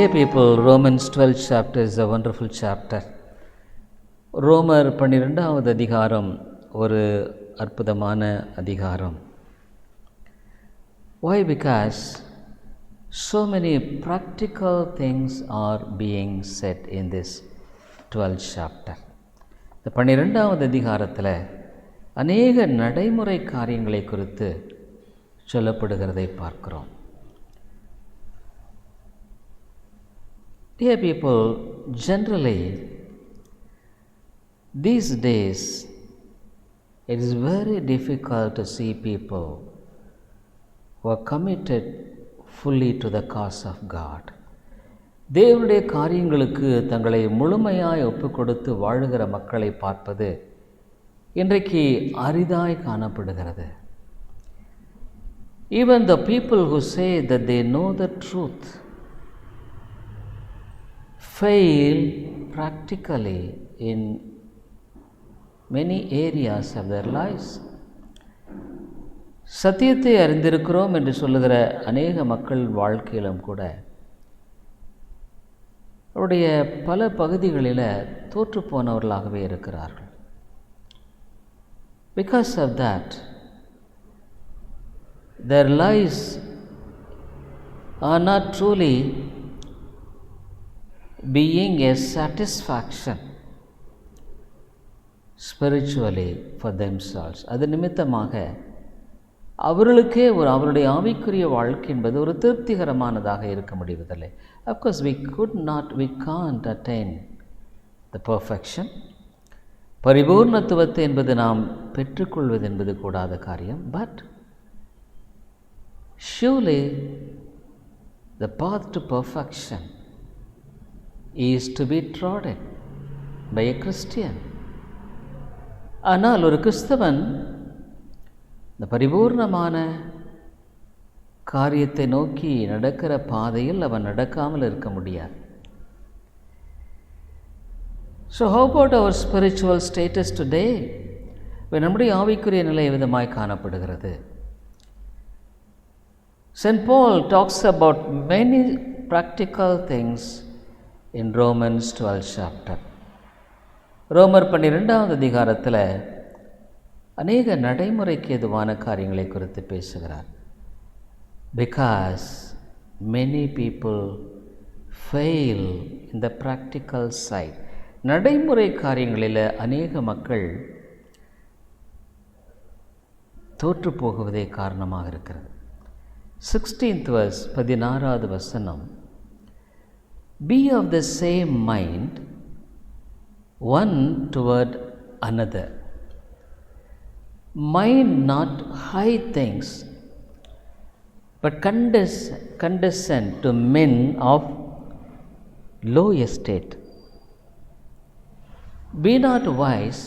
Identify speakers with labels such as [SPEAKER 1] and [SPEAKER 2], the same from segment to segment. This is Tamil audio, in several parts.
[SPEAKER 1] Dear people, Romans 12th chapter is a wonderful chapter. ரோமர் 12வது அதிகாரம் ஒரு அற்புதமான அதிகாரம். Why? Because so many practical things are being said in this 12th chapter. இந்த 12வது அதிகாரத்தில் அநேக நடைமுறை காரியங்களை குறித்து சொல்லப்படுகிறதை பார்க்கிறோம். Dear people, generally, these days, it is very difficult to see people who are committed fully to the cause of God. தேவனுடைய காரியங்களுக்கு தங்களை முழுமையாய் ஒப்புக் கொடுத்து வாழுகிற மக்களை பார்ப்பது இன்றைக்கு அரிதாய் காணப்படுகிறது. Even the people who say that they know the truth fail practically in many areas of their lives. சத்தியத்தை அறிந்திருக்கிறோம் என்று சொல்லுகிற அநேக மக்கள் வாழ்க்கையிலும் கூட அவருடைய பல பகுதிகளில் தோற்று போனவர்களாகவே இருக்கிறார்கள். Because of that, their lives are not truly being a satisfaction spiritually for themselves. அது நிமித்தமாக அவர்களுக்கே அவருடைய ஆவிக்குரிய வாழ்க்கை என்பது ஒரு திருப்திகரமானதாக இருக்க முடிவதில்லை. Of course, we can't attain the perfection. பரிபூர்ணத்துவத்தை என்பது நாம் பெற்றுக்கொள்வது என்பது கூடாத காரியம். But surely the path to perfection is to be trodden by a Christian. ஆனால் ஒரு கிறிஸ்தவன் இந்த பரிபூர்ணமான காரியத்தை நோக்கி நடக்கிற பாதையில் அவன் நடக்காமல் இருக்க முடியாது. So how about our spiritual status today? நம்முடைய ஆவிக்குரிய நிலை விதமாய் காணப்படுகிறது. St. Paul talks about many practical things in Romans 12th chapter. ரோமர் 12வது அதிகாரத்தில் அநேக நடைமுறைக்கு எதுவான காரியங்களை குறித்து பேசுகிறார். Because many people fail in the practical side. நடைமுறை காரியங்களில் அநேக மக்கள் தோற்று போகுவதே காரணமாக இருக்கிறது. 16th verse 16வது வசனம், Be of the same mind one toward another. Mind not high things, but condescend to men of low estate. Be not wise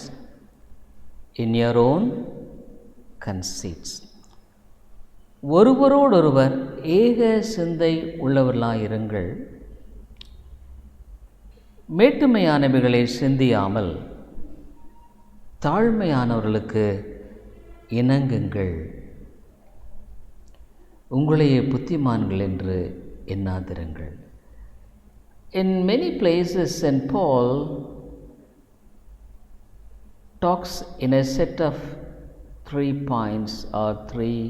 [SPEAKER 1] in your own conceits. ஒருவரோடொருவர் ஏக சிந்தை உள்ளவர்களாயிருங்கள், மேட்டுமையானவைகளை சிந்தியாமல் தாழ்மையானவர்களுக்கு இணங்குங்கள், உங்களையே புத்திமான்கள் என்று எண்ணாதிருங்கள். In many places, St. Paul talks in a set of 3 points or 3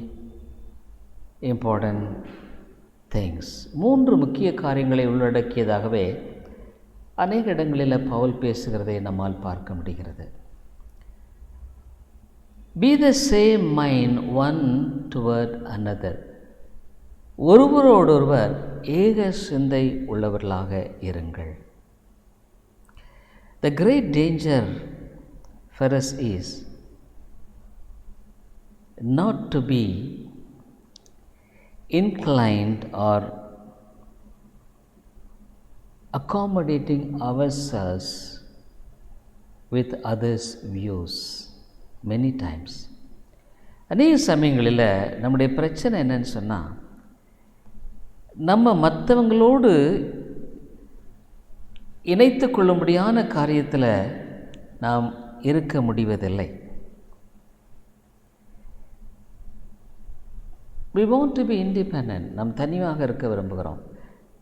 [SPEAKER 1] important things. 3 முக்கிய காரியங்களை உள்ளடக்கியதாகவே அநேக இடங்களில் பவுல் பேசுகிறதை நம்மால் பார்க்க முடிகிறது. Be the same mind one toward another. ஒருவரோடொருவர் ஏக சிந்தை உள்ளவர்களாக இருங்கள். The great danger for us is not to be inclined or accommodating ourselves with others' views many times. அநேக சமயங்களில் நம்முடைய பிரச்சனை என்னன்னு சொன்னால், நம்ம மற்றவங்களோடு இணைத்து கொள்ளும்படியான காரியத்தில் நாம் இருக்க முடிவதில்லை. We want to be independent. நாம் தனியாக இருக்க விரும்புகிறோம்.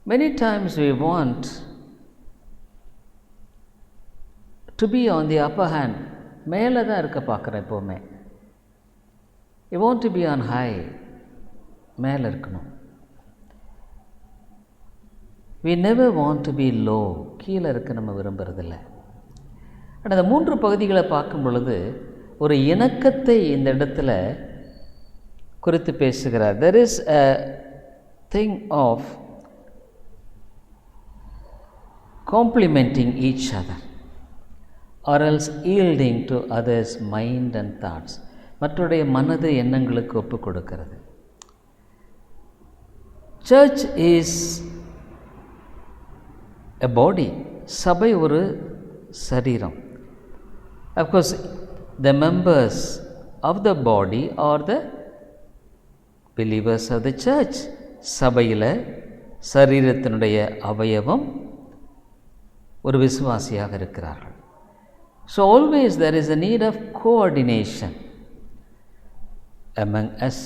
[SPEAKER 1] Many times we want to be on the upper hand. மேலே தான் இருக்க பார்க்குறேன் எப்போவுமே. You want to be on high. மேலே இருக்கணும். We never want to be low. கீழே இருக்க நம்ம விரும்புறதில்லை. ஆனால் அந்த 3 பகுதிகளை பார்க்கும் பொழுது ஒரு இணக்கத்தை இந்த இடத்துல குறித்து பேசுகிறார். There is a thing of complementing each other or else yielding to others' mind and thoughts. மற்றவருடைய மனது எண்ணங்களுக்கு ஒப்பு கொடுக்கிறது. Church is a body. சபை ஒரு சரீரம். Of course, the members of the body are the believers of the church. சபையில் சரீரத்தினுடைய அவயவம் ஒரு விசுவாசியாக இருக்கிறார்கள். So always there is a need of coordination among us.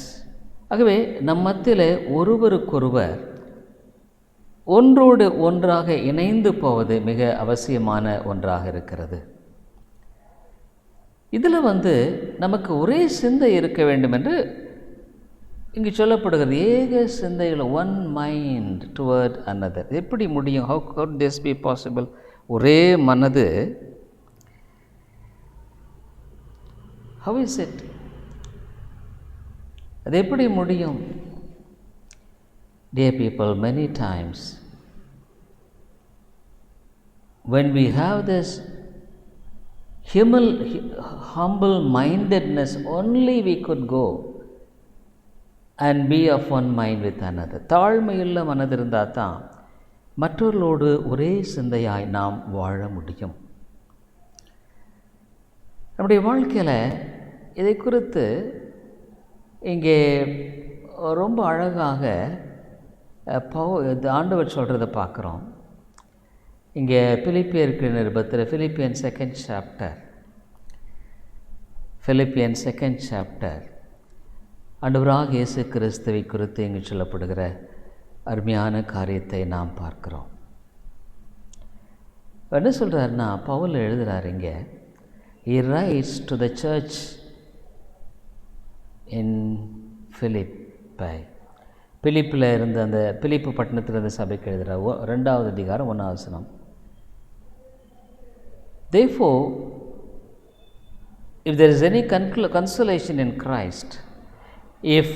[SPEAKER 1] ஆகவே நம் மத்தியில் ஒருவருக்கொருவர் ஒன்றோடு ஒன்றாக இணைந்து போவது மிக அவசியமான ஒன்றாக இருக்கிறது. இதில் நமக்கு ஒரே சிந்தை இருக்க வேண்டும் என்று இங்கு சொல்லப்படுகிறது. ஏக சிந்தையில், ஒன் மைண்ட் டுவர்ட் அனதர். எப்படி முடியும்? how could this be possible? ஒரே மனது. how is it? அது எப்படி முடியும்? Dear people, many times when we have this humble mindedness, only we could go and be of one mind with another. தாழ்மையுள்ள மனது இருந்தால் தான் மற்றவர்களோடு ஒரே சிந்தையாய் நாம் வாழ முடியும். நம்முடைய வாழ்க்கையில் இதை குறித்து இங்கே ரொம்ப அழகாக ஆண்டவர் சொல்கிறத பார்க்குறோம். இங்கே பிலிப்பியருக்கு நிருபத்தில் Philippians 2nd chapter ஆண்டவராக இயேசு கிறிஸ்துவை குறித்து இங்கு சொல்லப்படுகிற அருமையான காரியத்தை நாம் பார்க்கிறோம். என்ன சொல்கிறாருன்னா, பவுல் எழுதுகிறார் இங்கே. He writes to the church in Philippi. பிலிப்பில் இருந்த அந்த பிலிப்பு பட்டணத்தில் இருந்த சபைக்கு எழுதுகிறார். 2வது அதிகாரம் 1வது வசனம். Therefore, if there is any consolation in Christ, if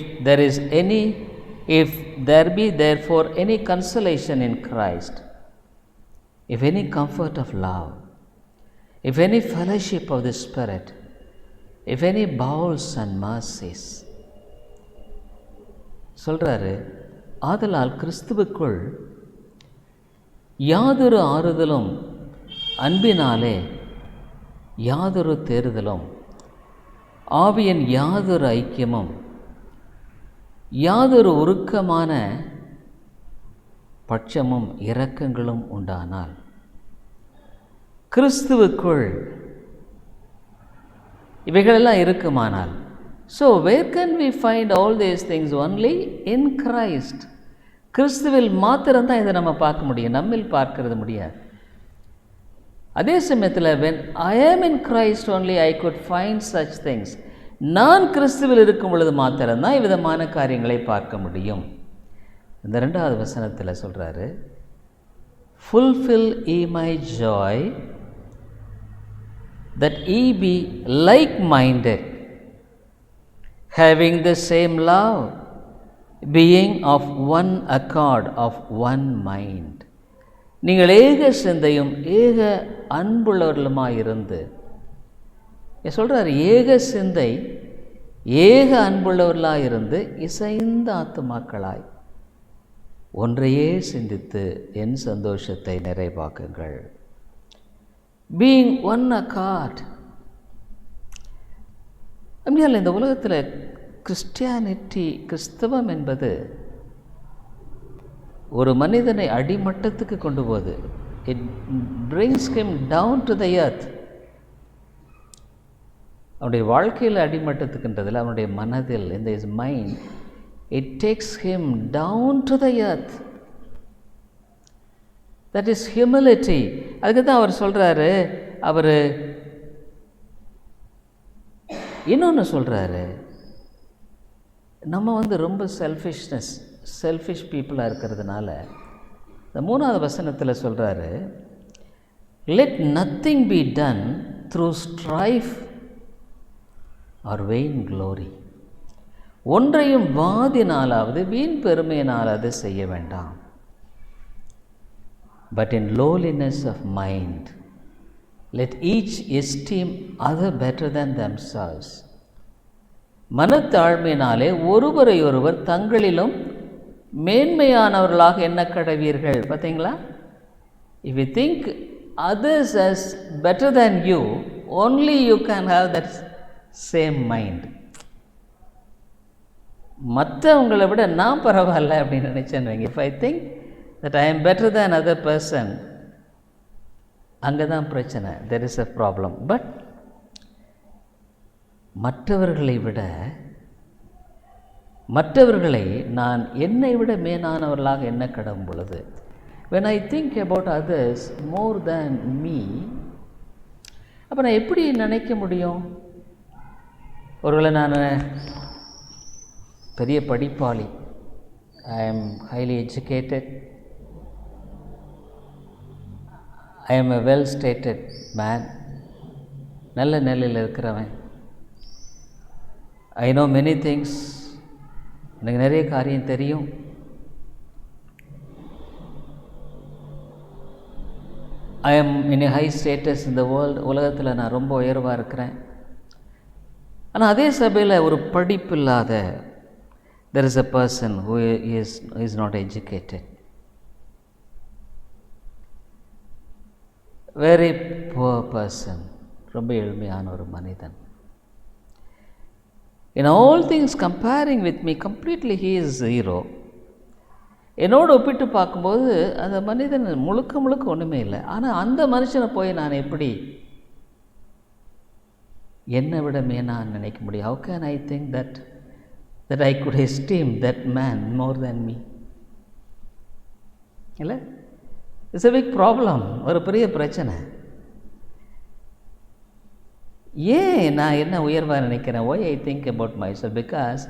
[SPEAKER 1] there be therefore any consolation in Christ, if any comfort of love, if any fellowship of the Spirit, if any bowels and mercies. சொல்கிறாரு, ஆதலால் கிறிஸ்துவுக்குள் யாதொரு ஆறுதலும் அன்பினாலே யாதொரு தேறுதலும் ஆவியின் யாதொரு ஐக்கியமும் யாதொரு உருக்கமான பட்சமும் இரக்கங்களும் உண்டானால் கிறிஸ்துவுக்குள் இவைகளெல்லாம் இருக்குமானால். So where can we find all these things? Only in Christ. கிறிஸ்துவில் மாத்திரம்தான் இதை நம்ம பார்க்க முடியும், நம்மில் பார்க்கறது முடியாது. அதே சமயத்தில் when I am in Christ only I could find such things. நான் கிறிஸ்துவில் இருக்கும் பொழுது மாத்திரம்தான் இவ்விதமான காரியங்களை பார்க்க முடியும். இந்த 2வது வசனத்தில் சொல்கிறாரு, fulfill ye my joy that ye be like-minded, having the same love, being of one accord, of one mind. நீங்கள் ஏக சிந்தையும் ஏக அன்புள்ளவர்களுமாயிருந்து. சொல்கிறார், ஏக சிந்தை ஏக அன்புள்ளவர்களாயிருந்து இசைந்த ஆத்துமாக்களாய் ஒன்றையே சிந்தித்து என் சந்தோஷத்தை நிறைவாக்குங்கள். being one accord. அப்படியால் இந்த உலகத்தில் கிறிஸ்தவம் என்பது ஒரு மனிதனை அடிமட்டத்துக்கு கொண்டு போகுது. It brings him down to the earth. அவனுடைய வாழ்க்கையில் அடிமட்டத்துக்குன்றதில் அவனுடைய மனதில், இந்த is mind, it takes him down to the earth. That is humility. அதுக்கு தான் அவர் சொல்கிறாரு, அவர் இன்னொன்று சொல்கிறாரு, நம்ம ரொம்ப செல்ஃபிஷ் பீப்புளாக இருக்கிறதுனால இந்த 3வது வசனத்தில் சொல்கிறாரு, let nothing be done through strife or vain glory. ஒன்றையும் வாதினாலாவது வீண் பெருமையினாலாவது செய்ய வேண்டாம். But in lowliness of mind let each esteem other better than themselves. மனத்தாழ்மையினாலே ஒருவரை ஒருவர் தங்களிலும் மேன்மையானவர்களாக எண்ண கடவீர்கள். பார்த்தீங்களா? If you think others as better than you, only you can have that same mind. மற்றவங்களை விட நான் பரவாயில்ல அப்படின்னு நினச்சேன்னு. If I think that I am better than other person, அங்கே தான் பிரச்சனை. There is a problem. But மற்றவர்களை நான் என்னை விட மேலானவர்களாக எண்ண கடவும் பொழுது, when I think about others more than me, அப்போ நான் எப்படி நினைக்க முடியும்? ஒருவேளை நான் பெரிய படிப்பாளி, I am highly educated, I am a well stated man, நல்ல நிலையில் இருக்கிறவன், I know many things, எனக்கு நிறைய காரியம் தெரியும், I am in a high status in the world, உலகத்தில் நான் ரொம்ப உயர்வாக இருக்கிறேன். ஆனால் அதே சபையில் ஒரு படிப்பில்லாத, there is a person who is not educated, very poor person, ரொம்ப எளிமையான ஒரு மனிதன். In all things comparing with me, completely he is zero. என்னோடு ஒப்பிட்டு பார்க்கும்போது அந்த மனிதன் முழுக்க ஒன்றுமே இல்லை. ஆனால் அந்த மனுஷனை போய் நான் எப்படி என்னை விட மேனான்னு நினைக்க முடியும்? How can I think that I could esteem that man more than me? இல்லை, இட்ஸ் a big problem. ஒரு பெரிய பிரச்சனை. ஏன் நான் என்ன உயர்வாக நினைக்கிறேன்? Why I think about myself? Because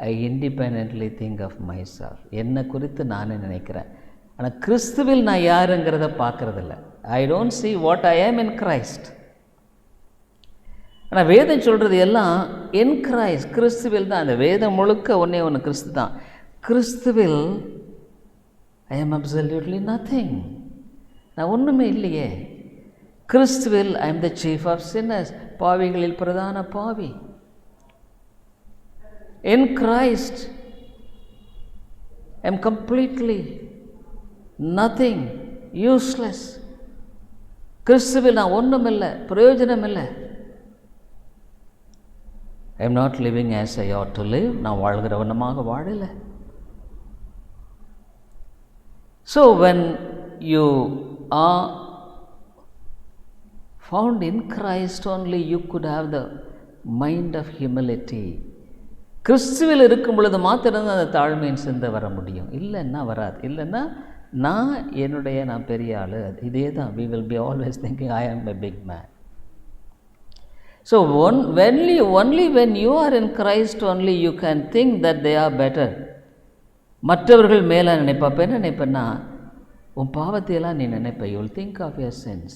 [SPEAKER 1] I independently think of myself. என்னை குறித்து நானே நினைக்கிறேன். ஆனால் கிறிஸ்துவில் நான் யாருங்கிறத பார்க்குறதில்ல. I don't see what I am in Christ. ஆனால் வேதம் சொல்கிறது எல்லாம் in Christ, கிறிஸ்துவில் தான். அந்த வேதம் முழுக்க ஒன்று கிறிஸ்து தான். கிறிஸ்துவில் I am absolutely nothing. நான் ஒன்றுமே இல்லையே. கிறிஸ்துவில் I am the chief of sinners, பாவிகளில் பிரதான பாவி. In Christ I am completely nothing, useless. கிறிஸ்துவில் நான் ஒன்றுமில்லை, பிரயோஜனம் இல்லை. I am not living as I ought to live. நான் வாழ்கிறவனமாக வாழலை. So when you are found in Christ only, you could have the mind of humility. கிறிஸ்துவில் இருக்கும் பொழுது மாத்திரம்தான் அந்த தாழ்மையின் சிந்தை வர முடியும். இல்லைன்னா வராது. இல்லைன்னா நான் பெரிய ஆள், இதே தான். we will be always thinking I am a big man. So only when you are in Christ only you can think that they are better. மற்றவர்கள் மேலே நினைப்பா. இப்போ என்ன நினைப்பேன்னா, உன் பாவத்தையெல்லாம் நீ நினைப்ப. you will think of your sins.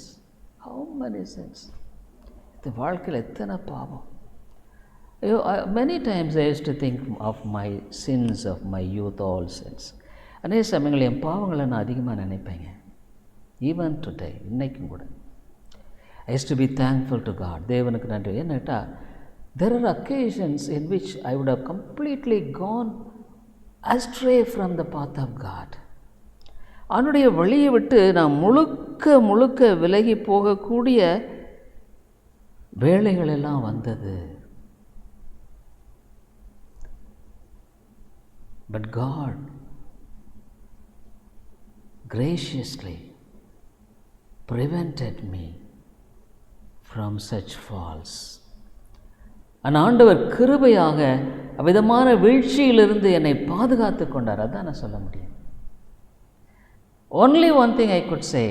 [SPEAKER 1] How many sins? இந்த வாழ்க்கையில் எத்தனை பாவம். Many times I used to think of my sins of my youth, all sins. அநேக சமயங்கள் என் பாவங்களை நான் அதிகமாக நினைப்பேங்க. ஈவன் டுடே, இன்னைக்கும் கூட. I used to be thankful to God. தேவனுக்கு நன்றி. ஏன்னாட்டா, there are occasions in which I would have completely gone astray from the path of God. அவனுடைய வழியை விட்டு நான் முழுக்க விலகி போகக்கூடிய வேளைகள் எல்லாம் வந்தது. But God graciously prevented me from such falls. ஆண்டவர் கிருபையாக அவ்விதமான வீழ்ச்சியிலிருந்து என்னை பாதுகாத்து கொண்டார். அதான் நான் சொல்ல முடியும். Only one thing I could say,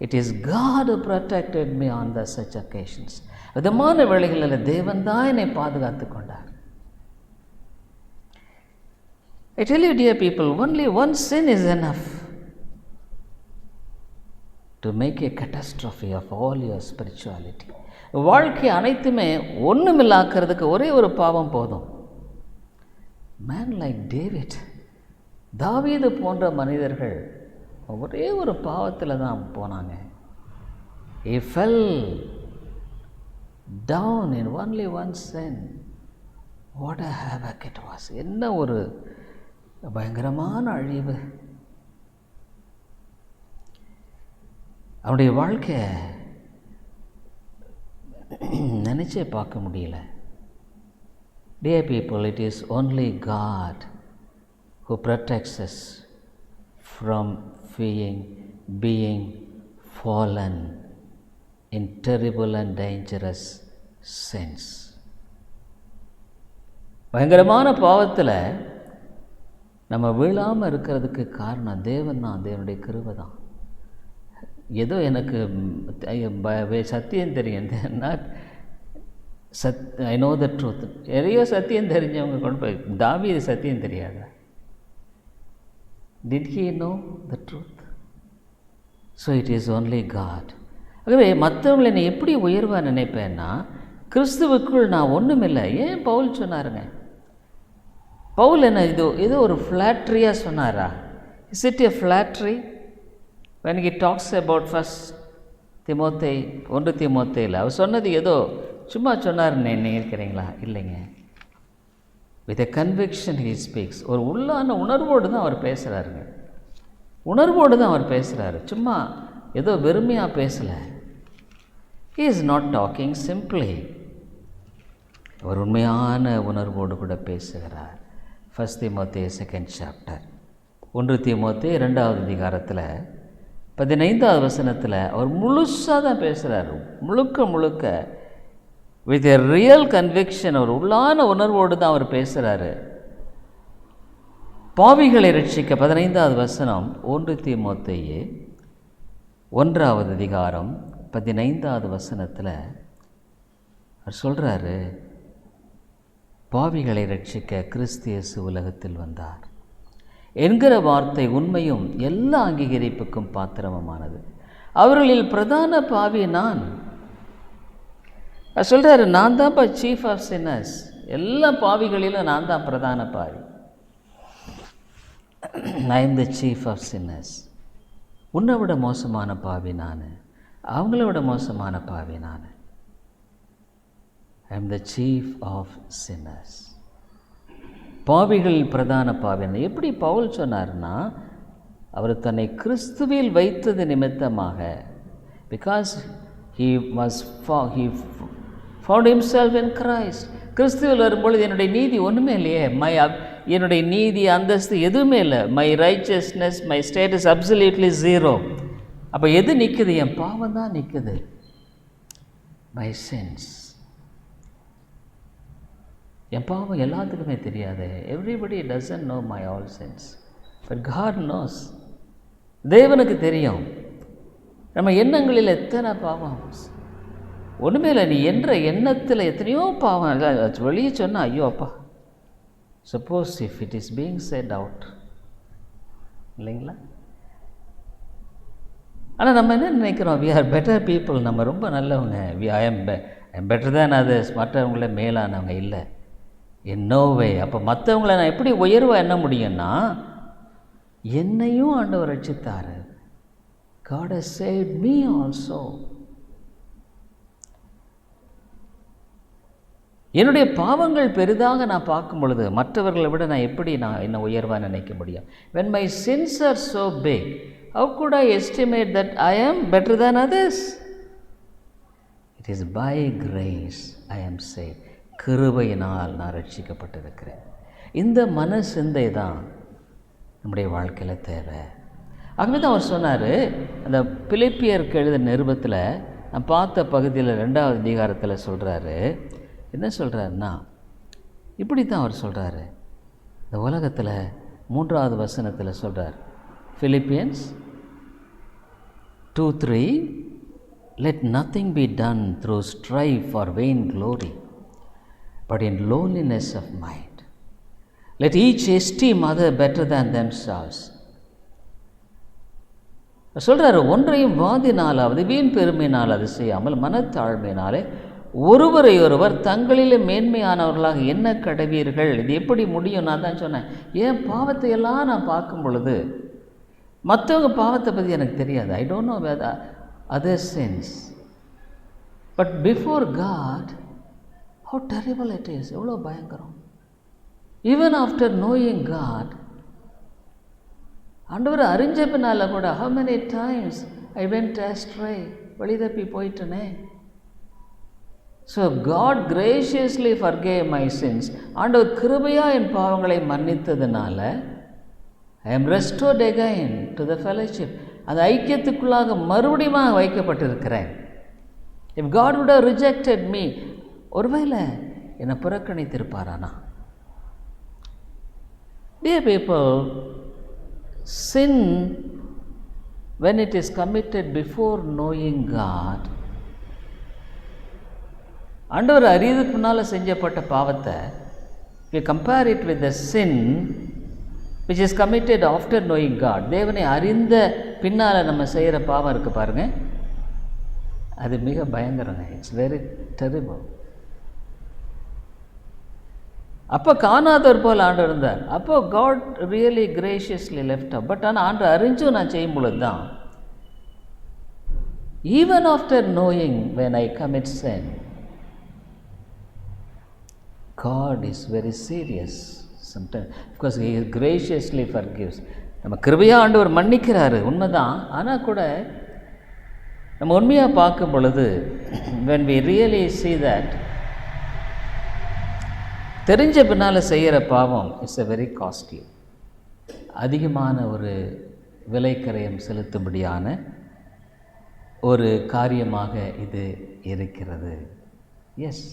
[SPEAKER 1] it is God who protected me on the such occasions. விதமான வேளைகளில் தேவன் தான் என்னை பாதுகாத்து கொண்டார். I tell you, dear people, only one sin is enough to make a catastrophe of all your spirituality. வாழ்க்கை அனைத்துமே ஒன்றுமில்லாக்கிறதுக்கு ஒரே ஒரு பாவம் போதும். Man like David, தாவீது போன்ற மனிதர்கள் ஒரே ஒரு பாவத்தில் தான் போனாங்க. He fell down in only one sin. What a havoc it was. என்ன ஒரு பயங்கரமான அழிவு. அவனுடைய வாழ்க்கை நினச்சே பார்க்க முடியல. Dear people, it is only God who protects us from being fallen in terrible and dangerous sins. பயங்கரமான பாவத்தில் நம்ம வீழாமல் இருக்கிறதுக்கு காரணம் தேவன் தான், தேவனுடைய கிருபை தான். ஏதோ எனக்கு சத்தியம் தெரியும், ஐ நோ த ட்ரூத். நிறைய சத்தியம் தெரிஞ்சவங்க கொண்டு போய் தாவீது சத்தியம் தெரியாதா? Did he know the truth? So it is only God. ஆகவே மற்றவங்களை நீ எப்படி உயர்வாக நினைப்பேன்னா, கிறிஸ்துவுக்குள் நான் ஒன்றுமில்லை. ஏன் பவுல் சொன்னாருங்க? பவுல் என்ன ஏதோ ஒரு ஃப்ளாட்ரியாக சொன்னாரா? Is it a flattery? When he talks about 1 தீமோத்தேயில் அவர் சொன்னது ஏதோ சும்மா சொன்னார்னு நினைக்கிறீங்களா? இல்லைங்க. With a conviction he speaks. ஒரு உள்ளான உணர்வோடு தான் அவர் பேசுகிறாருங்க. உணர்வோடு தான் அவர் பேசுகிறாரு, சும்மா ஏதோ வெறுமையாக பேசலை. He is not talking simply. அவர் உண்மையான உணர்வோடு கூட பேசுகிறார். 1 தீமோத்தேயு 2nd chapter, 1 தீமோத்தேயு 2வது அதிகாரத்தில் 15வது வசனத்தில் அவர் முழுசாக தான் பேசுகிறார். முழுக்க வித் எ ரியல் கன்விக்ஷன், ஒரு உள்ளான உணர்வோடு தான் அவர் பேசுகிறாரு. பாவிகளை ரட்சிக்க 15வது வசனம் 1 தீமோத்தேயு 1வது அதிகாரம் 15வது வசனத்தில் அவர் சொல்கிறாரு, பாவிகளை ரட்சிக்க கிறிஸ்து இயேசு உலகத்தில் வந்தார் என்கிற வார்த்தை உண்மையும் எல்லா அங்கீகரிப்புக்கும் பாத்திரமானது. அவர்களில் பிரதான பாவி நான். சொல்கிறாரு, நான் தான்ப்பா சீஃப் ஆஃப் சின்னர்ஸ். எல்லா பாவிகளிலும் நான் தான் பிரதான பாவி. I am the chief of sinners. உன்னை விட மோசமான பாவி நான், அவங்கள விட மோசமான பாவி நான். I am the chief of sinners. பாவிகளில் பிரதான பாவி. எப்படி பவுல் சொன்னார்னா, அவர் தன்னை கிறிஸ்துவில் வைத்தது நிமித்தமாக, because he found himself in Christ. கிறிஸ்துவில் வரும்பொழுது என்னுடைய நீதி ஒன்றுமே இல்லையே, என்னுடைய நீதி அந்தஸ்து எதுவுமே இல்லை. My righteousness, my status absolutely zero. அப்போ எது நிற்குது? என் பாவம் தான் நிற்குது. My sense. என் பாவம் எல்லாத்துக்குமே தெரியாது. Everybody doesn't know my all sense, but God knows. தேவனுக்கு தெரியும் நம்ம எண்ணங்களில் எத்தனை பாவம். ஒன்றுமே இல்லை, நீ என்ற எண்ணத்தில் எத்தனையோ பாவம் வெளியே சொன்னால் ஐயோ அப்பா. Suppose if it is being set out, இல்லைங்களா? ஆனால் நம்ம என்ன நினைக்கிறோம்? வி ஆர் பெட்டர் பீப்புள், நம்ம ரொம்ப நல்லவங்க. I am better than others, மற்றவங்கள மேலானவங்க. இல்லை, இன் நோ வே. அப்போ மற்றவங்கள நான் எப்படி உயர்வாக எண்ண முடியும்னா, என்னையும் ஆண்டவர் ரட்சித்தார். God has saved me also. என்னுடைய பாவங்கள் பெரிதாக நான் பார்க்கும் பொழுது மற்றவர்களை விட நான் எப்படி என்ன உயர்வாக நினைக்க முடியும்? When my sins are so big, how could I estimate that I am better than others? It is by grace I am saved. கிருபையினால் நான் ரட்சிக்கப்பட்டிருக்கிறேன். இந்த மன சிந்தை தான் நம்முடைய வாழ்க்கையில் தேவை. ஆகவே தான் அவர் சொன்னார், அந்த பிலிப்பியருக்கு எழுத நிருபத்தில் நான் பார்த்த பகுதியில் 2வது அதிகாரத்தில் சொல்கிறாரு. என்ன சொல்கிறாருன்னா, இப்படி தான் அவர் சொல்கிறாரு. இந்த உலகத்தில் 3வது வசனத்தில் சொல்கிறார், Philippians 2:3, let nothing be done through strife or vain glory, but in lowliness of mind. Let each esteem other better than themselves. சொல்கிறாரு, ஒன்றையும் வாதினாலாவது வீண் பெருமையினால் அது செய்யாமல் மனத்தாழ்மையினாலே ஒருவரை ஒருவர் தங்களிலே மேன்மையானவர்களாக என்ன கடவீர்கள். இது எப்படி முடியும்? நான் தான் சொன்னேன், ஏன் பாவத்தை எல்லாம் நான் பார்க்கும் பொழுது மற்றவங்க பாவத்தை பற்றி எனக்கு தெரியாது. I don't know whether other sins, but before God how terrible it is. எவ்வளோ பயங்கரம். ஈவன் ஆஃப்டர் நோயிங் காட், ஆண்டவர் அறிஞ்ச பின்னால் கூட how many times I went astray, வழி தப்பி போயிட்டனே. So God graciously forgave my sins. ஆண்டவர் கிருபையாக என் பாவங்களை மன்னித்ததுனால I am restored again to the fellowship. அந்த ஐக்கியத்துக்குள்ளாக மறுபடியும் வைக்கப்பட்டிருக்கிறேன். If God would have rejected me, ஒருவேளை என்னை புறக்கணித்திருப்பாரானா? Dear people, sin, when it is committed before knowing God, ஆண்டவர் அறியதுக்கு முன்னால் செஞ்சப்பட்ட பாவத்தை we compare it with the sin which is committed after knowing God. தேவனை அறிந்த பின்னால் நம்ம செய்கிற பாவம் இருக்குது பாருங்கள், அது மிக பயங்கரங்க. It's very terrible. அப்போ காணாதவர் போல் ஆண்டவர் இருந்தார். அப்போ God really graciously left up. But ஆனால் ஆண்டவர் அறிஞ்சும் நான் செய்யும் பொழுது தான், even after knowing when I commit sin, God is very serious sometimes because He graciously forgives. நம்ம கிருபையாக ஆண்டவர் மன்னிக்கிறாரு, உண்மைதான். ஆனால் கூட நம்ம உண்மையாக பார்க்கும் பொழுது when we really see that, தெரிஞ்ச பின்னால் செய்கிற பாவம் இட்ஸ் எ வெரி காஸ்ட்லி, அதிகமான ஒரு விலைக்கரையம் செலுத்தும்படியான ஒரு காரியமாக இது இருக்கிறது. எஸ்,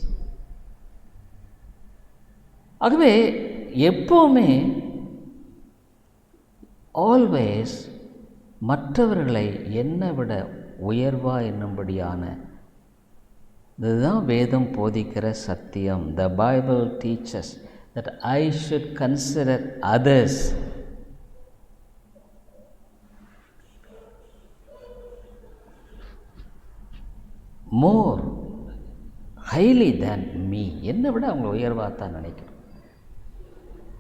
[SPEAKER 1] ஆகவே எப்போவுமே ஆல்வேஸ் மற்றவர்களை என்னை விட உயர்வா என்னும்படியான, இதுதான் வேதம் போதிக்கிற சத்தியம். The Bible teaches that I should consider others more highly than me. என்னை விட அவங்க உயர்வாக தான் நினைக்கிறோம்.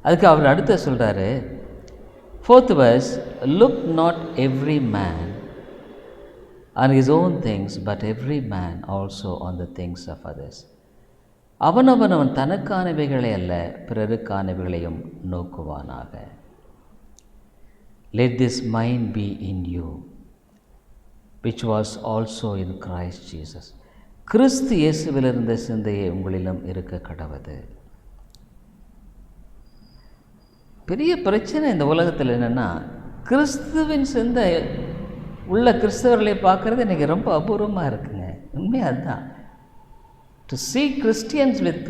[SPEAKER 1] அதுக்கு அவர் அடுத்த சொல்கிறாரு, 4th verse, look not every man on his own things, but every man also on the things of others. அவனவன் தனக்கானவைகளை அல்ல பிறருக்கானவைகளையும் நோக்குவானாக. Let this mind be in you, which was also in Christ Jesus. கிறிஸ்து இயேசுவில் இருந்த சிந்தையை உங்களிலும் இருக்க கடவது. பெரிய பிரச்சனை இந்த உலகத்தில் என்னென்னா, கிறிஸ்துவின் சிந்தை உள்ள கிறிஸ்தவர்களை பார்க்குறது இன்றைக்கி ரொம்ப அபூர்வமாக இருக்குங்க. உண்மையாக அதுதான். To see Christians with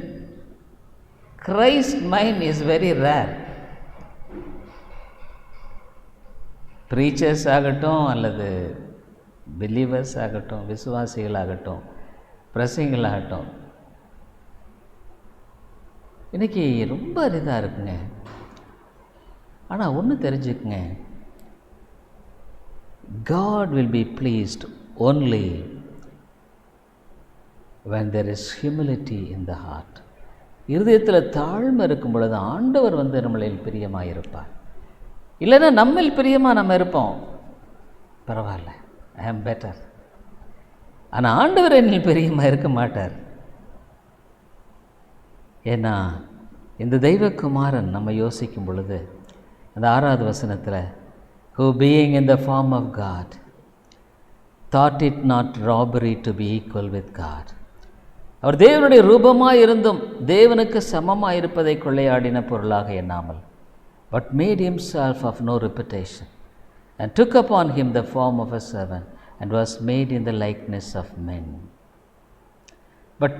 [SPEAKER 1] Christ mind is very rare. Preachers ஆகட்டும் அல்லது பிலீவர்ஸ் ஆகட்டும், விசுவாசிகளாகட்டும், பிரசங்களாகட்டும், இன்றைக்கி ரொம்ப அரிதாக இருக்குங்க. ஆனால் ஒன்று தெரிஞ்சுக்குங்க, God will be pleased only when there is humility in the heart. இருதயத்தில் தாழ்மை இருக்கும் பொழுது ஆண்டவர் நம்மளில் பிரியமாக இருப்பார். இல்லைன்னா நம்மில் பிரியமாக நம்ம இருப்போம், பரவாயில்ல, ஐ ஆம் பெட்டர். ஆனால் ஆண்டவர் என்னில் பிரியமாக இருக்க மாட்டார். ஏன்னா இந்த தெய்வகுமாரன் நம்ம யோசிக்கும் பொழுது அந்த 6வது வசனத்தில், who being in the form of God thought it not robbery to be equal with God. அவர் தேவனுடைய ரூபமாக இருந்தும் தேவனுக்கு சமமாக இருப்பதை கொள்ளையாடின பொருளாக எண்ணாமல், but made himself of no reputation and took upon him the form of a servant and was made in the likeness of men. But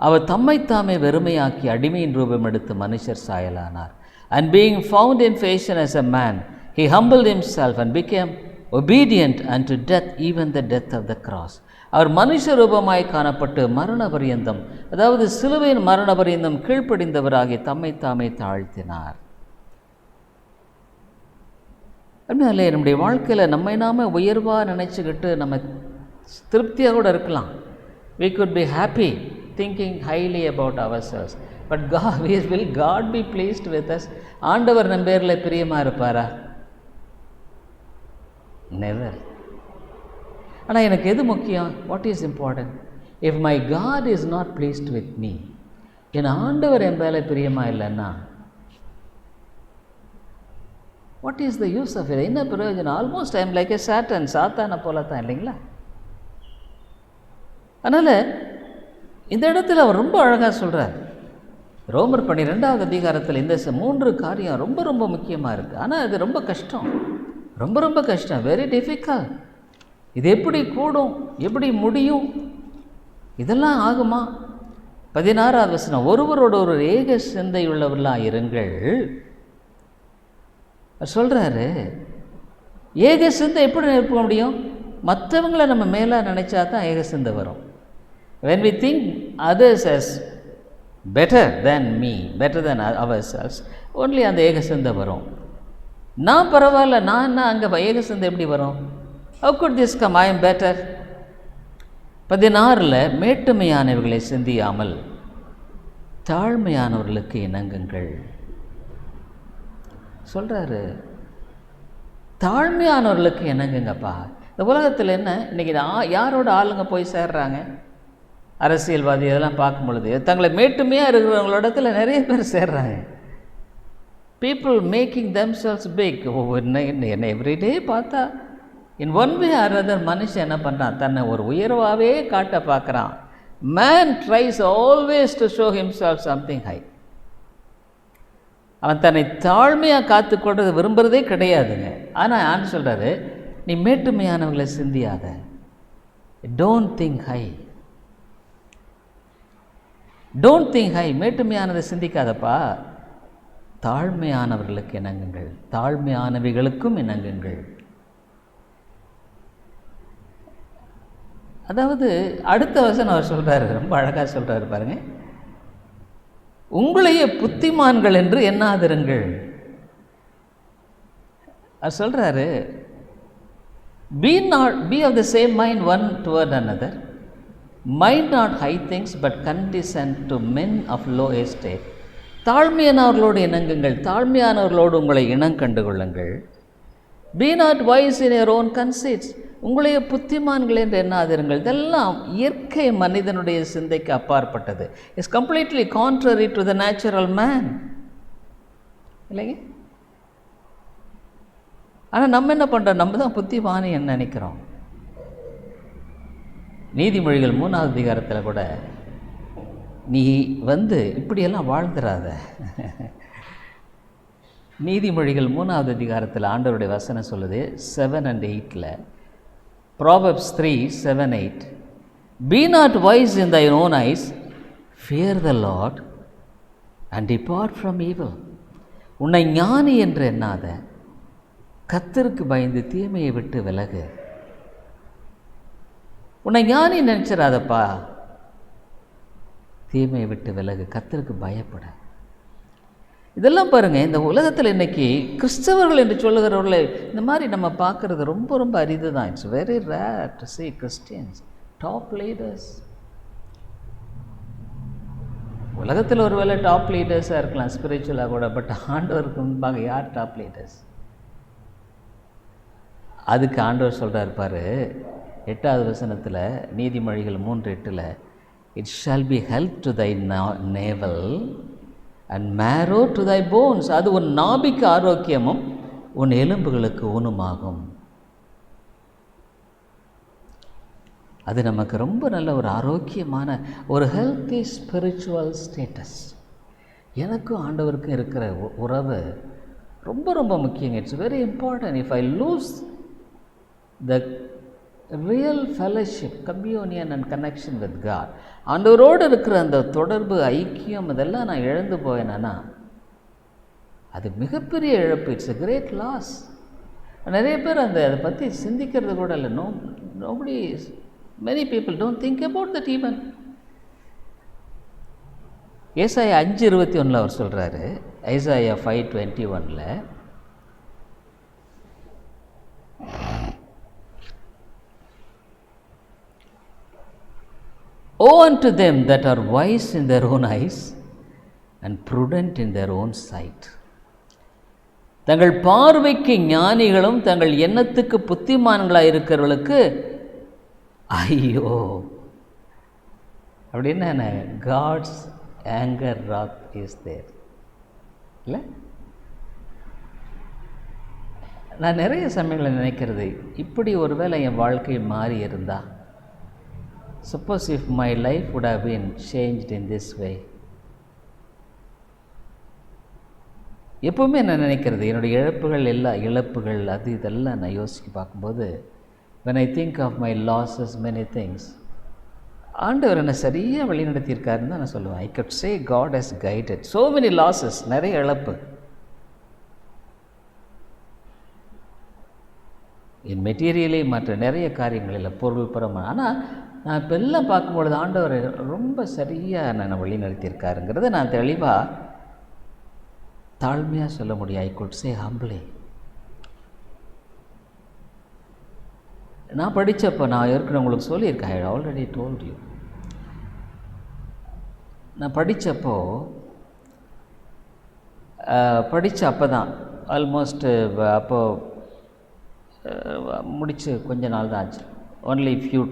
[SPEAKER 1] அவர் தம்மைத்தாமே வெறுமையாக்கி அடிமையின் ரூபம் எடுத்து மனுஷர் சாயலானார். And being found in fashion as a man, he humbled himself and became obedient unto death, even the death of the cross. அவர் மனுஷ ரூபமாய் காணப்பட்டு மரண பரியந்தம், அதாவது சிலுவையின் மரண பரியந்தம் கீழ்ப்படிந்தவராகி தம்மை தாமே தாழ்த்தினார். அப்படினாலே நம்முடைய வாழ்க்கையில் நம்மை நாம உயர்வாக நினச்சிக்கிட்டு நம்ம திருப்தியாக கூட இருக்கலாம். we could be happy thinking highly about ourselves, but will God be pleased with us? ஆண்டவர் நம் பேரில் பிரியமாக இருப்பாரா? never. ஆனால் எனக்கு எது முக்கியம்? what is important? if my God is not pleased with me, என் ஆண்டவர் என் மேலே பிரியமாக இல்லைன்னா what is the use of it? என்ன பிரயோஜனம்? Almost I am like a சாத்தானை போல தான், இல்லைங்களா? அதனால் இந்த இடத்துல அவர் ரொம்ப அழகாக சொல்கிறார். ரோமர் 12வது அதிகாரத்தில் இந்த 3 காரியம் ரொம்ப ரொம்ப முக்கியமாக இருக்குது. ஆனால் அது ரொம்ப கஷ்டம், ரொம்ப கஷ்டம், வெரி டிஃபிகல்ட். இது எப்படி கூடும், எப்படி முடியும், இதெல்லாம் ஆகுமா? 16வது வசனம், ஒருவரோட ஒரு ஏக சிந்தை உள்ளவர்களாக இருங்கள். சொல்கிறாரு, ஏக சிந்தை எப்படி இருக்க முடியும்? மற்றவங்களை நம்ம மேலே நினச்சா தான் ஏக சிந்தை வரும். when we think others as better than me, better than ourselves, only அந்த ஏக சிந்தை வரும். நான் பரவாயில்ல, நான் என்ன, அங்கே ஏக சிந்தை எப்படி வரும்? how could this come? I am better. 16 மேட்டுமையானவர்களை சிந்தியாமல் தாழ்மையானவர்களுக்கு இணங்குங்கள் சொல்கிறாரு. தாழ்மையானவர்களுக்கு இணங்குங்கப்பா. இந்த உலகத்தில் என்ன இன்றைக்கி யாரோட ஆளுங்க போய் சேர்றாங்க? அரசியல்வாதி இதெல்லாம் பார்க்கும் பொழுது தங்களை மேட்டுமையாக இருக்கிறவங்களோட இடத்துல நிறைய பேர் சேர்றாங்க. People making themselves big. என்ன எவ்ரிடே பார்த்தா in one way or other மனுஷன் என்ன பண்ணுறான்? தன்னை ஒரு உயர்வாகவே காட்ட பார்க்குறான். Man tries always to show himself something high. அவன் தன்னை தாழ்மையாக காத்துக்கொள்றது விரும்புகிறதே கிடையாதுங்க. ஆனால் ஆண்டு சொல்கிறாரு, நீ மேட்டுமையானவர்களை சிந்தியாத. Don't think high, don't think high. மேட்டுமையானதை சிந்திக்காதப்பா. தாழ்மையானவர்களுக்கு இணங்குங்கள், தாழ்மையானவைகளுக்கும் இணங்குங்கள். அதாவது அடுத்த வசனம் அவர் சொல்கிறாரு, ரொம்ப அழகாக சொல்கிறாரு பாருங்கள். உங்களையே புத்திமான்கள் என்று எண்ணாதிருங்கள். அவர் சொல்கிறாரு, be of the same mind one toward another, mind not high things but condescend to men of low estate. தாழ்மையானவர்களோடு இணங்குங்கள், தாழ்மையானவர்களோடு உங்களை இனம் கண்டுகொள்ளுங்கள். be not wise in your own conceits, உங்களையே புத்திமான்கள் என்று எண்ணாதிருங்கள். இதெல்லாம் இயற்கை மனிதனுடைய சிந்தைக்கு அப்பாற்பட்டது. It's completely contrary to the natural man, இல்லைங்க? ஆனால் நம்ம என்ன பண்ணுறோம்? நம்ம தான் புத்திமானி என்ன நினைக்கிறோம். நீதிமொழிகள் 3வது அதிகாரத்தில் கூட நீ இப்படியெல்லாம் வாழ்ந்துடாத. நீதிமொழிகள் 3வது அதிகாரத்தில் ஆண்டவருடைய வசனம் சொல்லுது 7 and 8. Proverbs 3, 7, 8. Be not wise in thy own eyes, fear the Lord and depart from evil. உன்னை ஞானி என்று எண்ணாத, கர்த்தருக்கு பயந்து தீமையை விட்டு விலகு. உன்னை ஞானி நினைச்சிடாதப்பா, தீமையை விட்டு விலகு, கர்த்தருக்கு பயப்பட. இதெல்லாம் பாருங்கள், இந்த உலகத்தில் இன்றைக்கி கிறிஸ்தவர்கள் என்று சொல்லுகிறவர்களை இந்த மாதிரி நம்ம பார்க்குறது ரொம்ப ரொம்ப அரிது தான். It's very rare to see Christians, top leaders. உலகத்தில் ஒரு வேளை டாப் லீடர்ஸாக இருக்கலாம் ஸ்பிரிச்சுவலாக கூட, பட் ஆண்டவருக்கு முன்பாக யார் டாப் லீடர்ஸ்? அதுக்கு ஆண்டவர் சொல்கிறார் பாரு 8வது வசனத்தில், நீதிமொழிகள் 3:8, it shall be help to thy navel and marrow to thy bones. அது உன் நாபிக்கு ஆரோக்கியமும் உன் எலும்புகளுக்கு ஊனமாகும். அது நமக்கு ரொம்ப நல்ல ஒரு ஆரோக்கியமான ஒரு ஹெல்த்தி ஸ்பிரிச்சுவல் ஸ்டேட்டஸ். எனக்கும் ஆண்டவருக்கும் இருக்கிற உறவு ரொம்ப ரொம்ப முக்கியங்க. It's very important. If I lose the real fellowship, communion and connection with God, ஆண்டவரோடு இருக்கிற அந்த தொடர்பு, ஐக்கியம், இதெல்லாம் நான் இழந்து போயினேன்னா அது மிகப்பெரிய இழப்பு. It's a great loss. நிறைய பேர் அதை பற்றி சிந்திக்கிறது கூட இல்லை. nobody, many people don't think about that even. ஏசாயா 5:21 அவர் சொல்கிறாரு, Isaiah 5:21, "Woe unto them that are wise in their own eyes and prudent in their own sight." தங்கள் பார்வைக்கு ஞானிகளும் தங்கள் எண்ணத்துக்கு புத்திமான்களாக இருக்கிறவர்களுக்கு ஐயோ. அப்படின்னா God's anger wrath is there இல்லை? நான் நிறைய சமயங்களில் நினைக்கிறது, இப்படி ஒருவேளை என் வாழ்க்கை மாறி இருந்தா, suppose if my life would have been changed in this way. எப்போவுமே நான் நினைக்கிறது, என்னுடைய இழப்புகள் அது இதெல்லாம் நான் யோசித்து பார்க்கும்போது, when I think of my losses, many things, ஆண்டவர் என்னை சரியாக வழிநடத்தியிருக்காருன்னு தான் நான் சொல்லுவேன். I could say God has guided. So many losses, நிறைய இழப்பு என் மெட்டீரியலி, மற்ற நிறைய காரியங்களில் பொருள் புறமான. ஆனால் நான் இப்போ எல்லாம் பார்க்கும்பொழுது ஆண்டவர் ரொம்ப சரியாக நான் வழி நடத்தியிருக்காருங்கிறத நான் தெளிவாக தாழ்மையாக சொல்ல முடியும். I could say humbly. நான் படித்தப்போ, நான் ஏற்கனவே உங்களுக்கு சொல்லியிருக்கேன், ஐ ஆல்ரெடி டோல்ட் யூ, நான் படித்தப்போ அப்போ தான் ஆல்மோஸ்ட் அப்போது முடித்து கொஞ்ச நாள் தான் ஆச்சு. Only few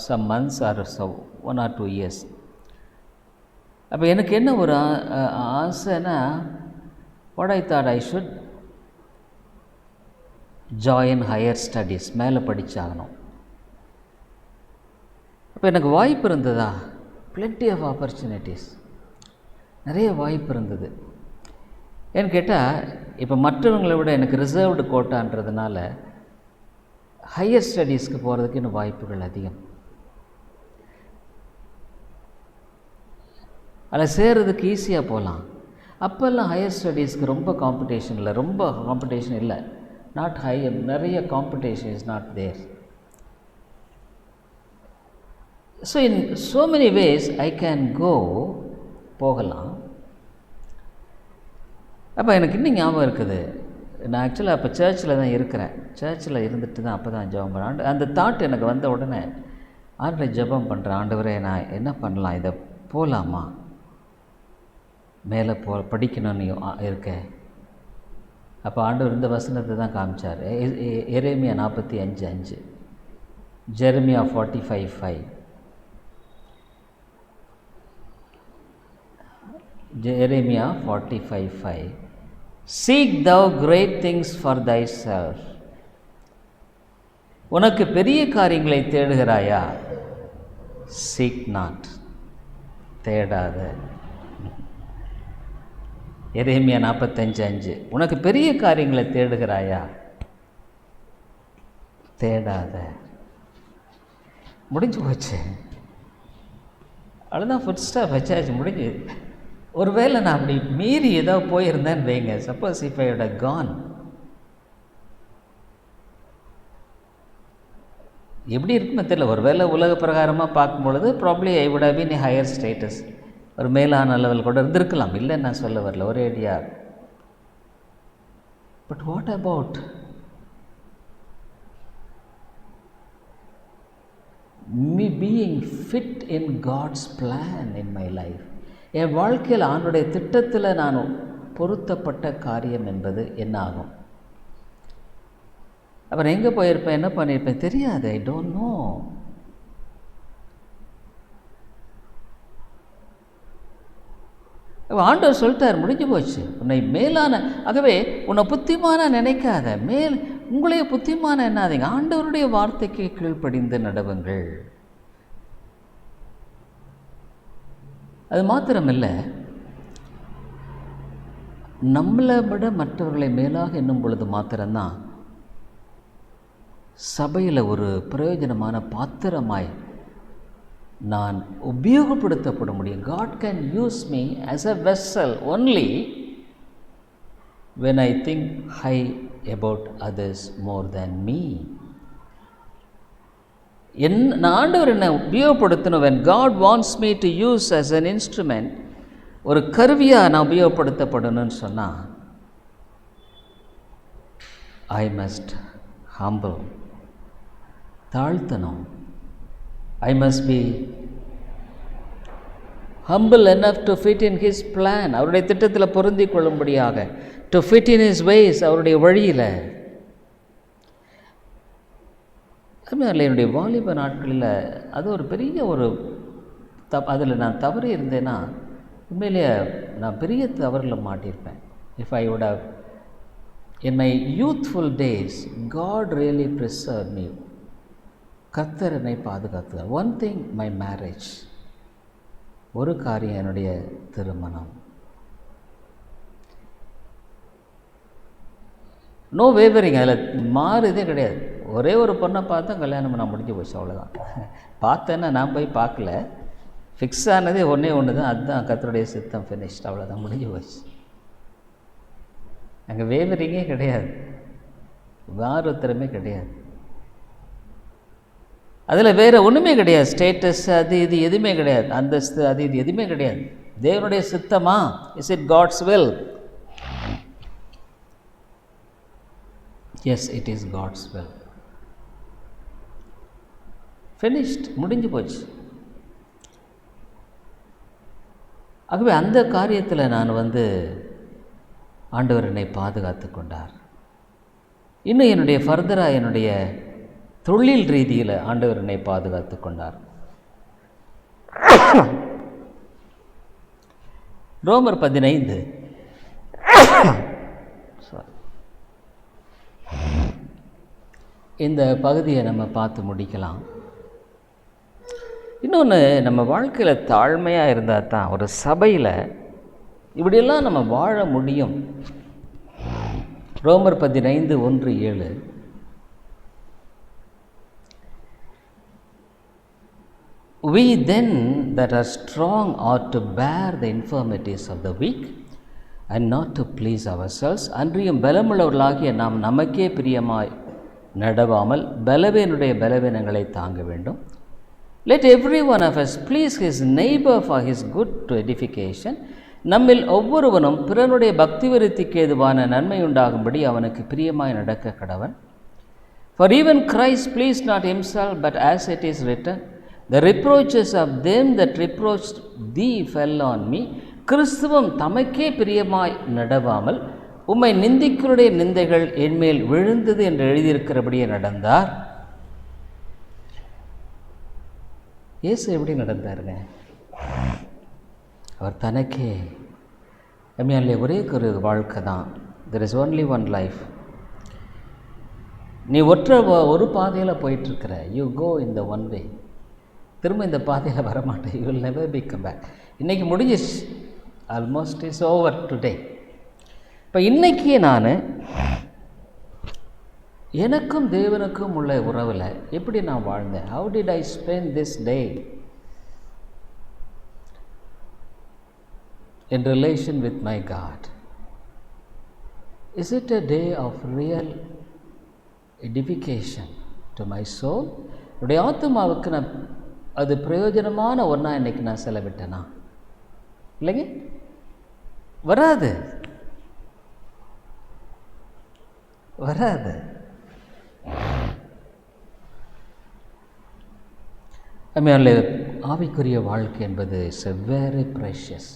[SPEAKER 1] some months or so, 1 or 2 years. அப்போ எனக்கு என்ன ஒரு ஆசைன்னா, what I thought I should join higher studies, மேலே படித்தாகணும். அப்போ எனக்கு வாய்ப்பு இருந்ததா? plenty of opportunities, நிறைய வாய்ப்பு இருந்தது. ஏன்னு கேட்டால், இப்போ மற்றவங்களை விட எனக்கு ரிசர்வ்டு கோட்டான்றதுனால ஹையர் ஸ்டடீஸ்க்கு போகிறதுக்கு இன்னும் வாய்ப்புகள் அதிகம். அதில் சேர்றதுக்கு ஈஸியாக போகலாம். அப்போல்லாம் ஹையர் ஸ்டடீஸ்க்கு ரொம்ப காம்படிஷன் இல்லை, நாட் ஹை, நிறைய competition is not there. So in so many ways I can go, போகலாம். அப்போ எனக்கு இன்னும் ஞாபகம் இருக்குது, நான் ஆக்சுவலாக அப்போ சர்ச்சில் தான் இருக்கிறேன். சர்ச்சில் இருந்துட்டு தான் அப்போ தான் ஜெபம் பண்ணேன். அந்த தாட் எனக்கு வந்த உடனே ஆண்டவரை ஜெபம் பண்ணுறேன், ஆண்டவரே நான் என்ன பண்ணலாம், இதை போகலாமா, மேலே படிக்கணும்னு இருக்கேன். அப்போ ஆண்டவர் இந்த வசனத்தை தான் காமிச்சார். எரேமியா 45:5, Jeremiah 45:5, Jeremiah 45:5, "Seek thou great things for thyself." உனக்கு பெரிய காரியங்களை தேடுகிறாயா? Seek not, தேடாத. எரேமியா 45:5, உனக்கு பெரிய காரியங்களை தேடுகிறாயா? தேடாத. முடிஞ்சு போச்சு, அவ்வளோதான், ஃபுட் ஸ்டாப் வச்சாச்சு, முடிஞ்சு. ஒருவேளை நான் அப்படி மீறி ஏதோ போயிருந்தேன்னு வைங்க, suppose if I would have gone, எப்படி இருக்குன்னு தெரியல. ஒருவேளை உலக பிரகாரமாக பார்க்கும்பொழுது probably I would have been a higher status, ஒரு மேலான லெவல் கூட இருந்திருக்கலாம், இல்லைன்னு நான் சொல்ல வரல, ஒரே idea. But what about me being fit in God's plan in my life? என் வாழ்க்கையில் ஆண்டுடைய திட்டத்தில் நான் பொருத்தப்பட்ட காரியம் என்பது என்ன ஆகும்? அப்புறம் எங்கே போயிருப்பேன், என்ன பண்ணியிருப்பேன் தெரியாது. I don't no. ஆண்டவர் சொல்லிட்டார், முடிஞ்சு போச்சு, உன்னை மேலான, ஆகவே உன்னை புத்திமான நினைக்காத, உங்களையே புத்திமான என்னாதீங்க, ஆண்டவருடைய வார்த்தைக்கு கீழ்ப்படிந்து நடவுங்கள். அது மாத்திரமில்லை, நம்மளை விட மற்றவர்களை மேலாக எண்ணும் பொழுது மாத்திரம்தான் சபையில் ஒரு பிரயோஜனமான பாத்திரமாய் நான் உபயோகப்படுத்தப்பட முடியும். God can use me as a vessel only when I think high about others more than me. நான் ஆண்டவர் என்னை உபயோகப்படுத்தணும். when God wants me to use as an instrument, ஒரு கருவியாக நான் உபயோகப்படுத்தப்படணும்னு சொன்னால், I must humble, தாழ்த்தணும். I must be humble enough to fit in his plan, அவருடைய திட்டத்தில் பொருந்தி கொள்ளும்படியாக, to fit in his ways, அவருடைய வழியில். அதுமாதிரி என்னுடைய வாலிப நாட்களில் அது ஒரு பெரிய ஒரு அதில் நான் தவறி இருந்தேன்னா உண்மையிலேயே நான் பெரிய தவறில் மாட்டியிருப்பேன். If I would have in my youthful days, God really preserved me. கர்த்தர் என்னை பாதுகாத்தார். One thing, my marriage, ஒரு காரியம் என்னுடைய திருமணம். நோ வேவரிங், அதில் மாறுதே கிடையாது. ஒரே ஒரு பொண்ணை பார்த்தா கல்யாணம் நான் முடிஞ்சு போச்சு, அவ்வளோதான். பார்த்தேன்னா நான் போய் பார்க்கல, ஃபிக்ஸ் ஆனதே ஒன்றே ஒன்று தான், அதுதான் கர்த்தருடைய சித்தம், ஃபினிஷ்ட், அவ்வளோதான், முடிஞ்சு போச்சு. அங்கே வேவரிங்கே கிடையாது, வாரத்திறமே கிடையாது, அதில் வேறு ஒன்றுமே கிடையாது. ஸ்டேட்டஸ் அது இது எதுவுமே கிடையாது, அந்தஸ்து அது இது எதுவுமே கிடையாது. தேவனுடைய சித்தமா? Is it God's will? Yes, it is God's will. Finished, முடிஞ்சு போச்சு. ஆகவே அந்த காரியத்தில் நான் ஆண்டவர் என்னை பாதுகாத்து கொண்டார். இன்னும் என்னுடைய ஃபர்தராக என்னுடைய தொழில் ரீதியில் ஆண்டவர் என்னை பாதுகாத்து கொண்டார். ரோமர் 15 இந்த பகுதியை நம்ம பார்த்து முடிக்கலாம். இன்னொன்று, நம்ம வாழ்க்கையில் தாழ்மையாக இருந்தால் தான் ஒரு சபையில் இப்படியெல்லாம் நம்ம வாழ முடியும். ரோமர் 15:1-7. We then that are strong ought to bear the infirmities of the weak and not to please ourselves. அன்றியும் பலமுள்ளவர்களாகிய நாம் நமக்கே பிரியமாய் நடவாமல் பலவீனுடைய பலவீனங்களை தாங்க வேண்டும். Let every one of us please his neighbor for his good to edification. நம்மில் ஒவ்வொருவனும் பிறனுடைய பக்தி விருத்திக்கு ஏதுவான நன்மை உண்டாகும்படி அவனுக்கு பிரியமாய் நடக்க கடவன். For even Christ pleased not himself, but as it is written, the reproaches of them that reproached thee fell on me. கிறிஸ்துவும் தமக்கே பிரியமாய் நடவாமல் உம்மை நிந்திக்கருடைய நிந்தைகள் என்மேல் விழுந்தது என்று எழுதியிருக்கிறபடியே நடந்தார். இயேசு எப்படி நடந்தாருங்க? அவர் தனக்கே ஒரே ஒரு வாழ்க்கை தான். there is only one life. நீ ஒரு பாதையில் போயிட்டுருக்கிற, you go in the one way. திரும்ப இந்த பாதையில் வரமாட்டேன், you will never be come back. இன்றைக்கி முடிஞ்சிச்சு, ஆல்மோஸ்ட் இஸ் ஓவர் டுடே. இப்போ இன்றைக்கி நான் எனக்கும் தேவனுக்கும் உள்ள உறவில் எப்படி நான் வாழ்ந்தேன்? how did I spend this day in relation with my God? Is it a day of real edification to my soul? என்னுடைய ஆத்துமாவுக்கு நான் அது பிரயோஜனமான ஒன்றா இன்றைக்கி நான் செலவிட்டேனா? இல்லைங்க, வராது. ஆவிக்குரிய வாழ்க்கை என்பது இஸ் எ வெரி ப்ரெஷியஸ்.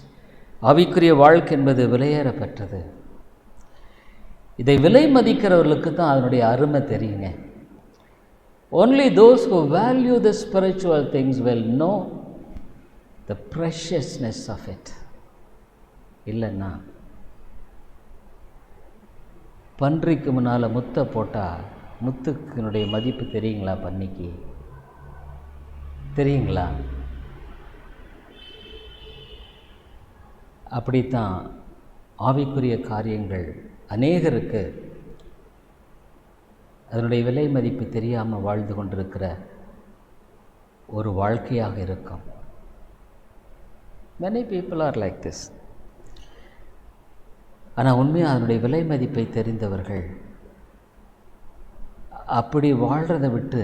[SPEAKER 1] ஆவிக்குரிய வாழ்க்கை என்பது விலையேறப்பட்டது. இதை விலை மதிக்கிறவர்களுக்கு தான் அதனுடைய அருமை தெரியுங்க. only those who value the spiritual things will know the preciousness of it. இல்லைன்னா பன்றிக்கு முன்னால் முத்தை போட்டால் முத்துக்கினுடைய மதிப்பு தெரியுங்களா? பன்னிக்கு தெரியுங்களா? அப்படித்தான் ஆவிக்குரிய காரியங்கள் அநேகருக்கு அதனுடைய விலை மதிப்பு தெரியாமல் வாழ்ந்து கொண்டிருக்கிற ஒரு வாழ்க்கையாக இருக்கும். many people are like this. ஆனால் உண்மையாக அதனுடைய விலை மதிப்பை தெரிந்தவர்கள் அப்படி வாழ்கிறத விட்டு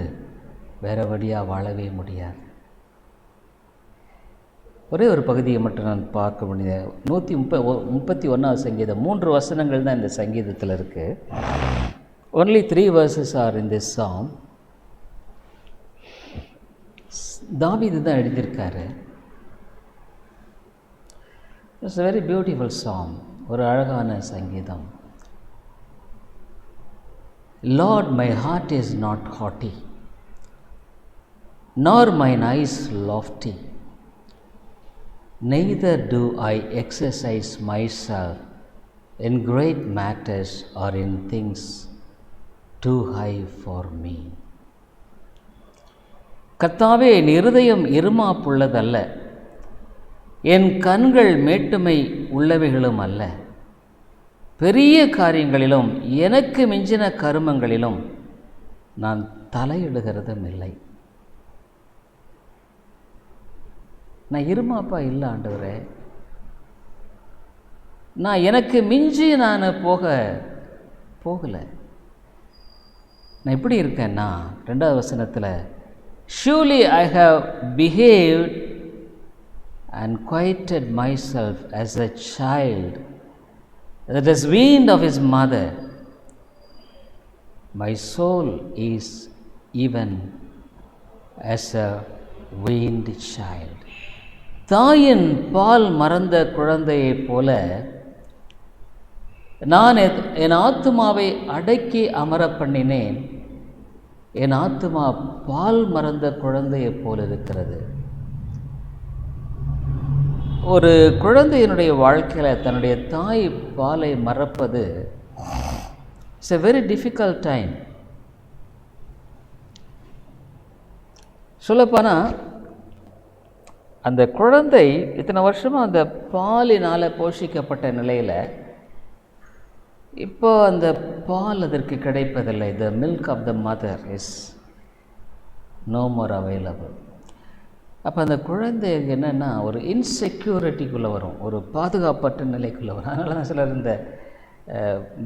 [SPEAKER 1] வேறு வழியாக வாழவே முடியாது. ஒரே ஒரு பகுதியை மட்டும் நான் பார்க்க முடியாது. 131 சங்கீதம் 3 வசனங்கள் தான் இந்த சங்கீதத்தில் இருக்குது. Only 3 verses are in this psalm. தாவீது தான் எழுதியிருக்காரு. It's a very beautiful psalm. ஒரு அழகான சங்கீதம். Lord, my heart is not haughty, nor mine eyes lofty. Neither do I exercise myself in great matters or in things too high for me. கர்த்தாவே, என் இருதயம் இருமாப்புள்ளதல்ல, என் கண்கள் மேட்டுமை உள்ளவைகளும் அல்ல. பெரிய காரியங்களிலும் எனக்கு மிஞ்சின கருமங்களிலும் நான் தலையிடுகிறதும் இல்லை. நான் இருமாப்பா இல்லை ஆண்டவரே. நான் எனக்கு மிஞ்சி நான் போகலை. நான் எப்படி இருக்கேன்னா, 2வது வசனத்தில் surely I have behaved and quieted myself as a child that is weaned of his mother. My soul is even as a weaned child. தாயின் பால் மறந்த குழந்தையைப் போல நான் என் ஆத்துமாவை அடக்கி அமர பண்ணினேன். என் ஆத்துமா பால் மறந்த குழந்தையைப் போல் இருக்கிறது. ஒரு குழந்தையினுடைய வாழ்க்கையில் தன்னுடைய தாய் பாலை மறப்பது it's a very difficult time. சொல்லப்போனால் அந்த குழந்தை இத்தனை வருஷமாக அந்த பாலினால் போஷிக்கப்பட்ட நிலையில் இப்போ அந்த பால் அதற்கு கிடைப்பதில்லை. The milk of the mother is no more available. அப்போ அந்த குழந்தை என்னென்னா ஒரு இன்செக்யூரிட்டிக்குள்ளே வரும், ஒரு பாதுகாப்பற்ற நிலைக்குள்ளே வரும். அதனால தான் சிலர் இந்த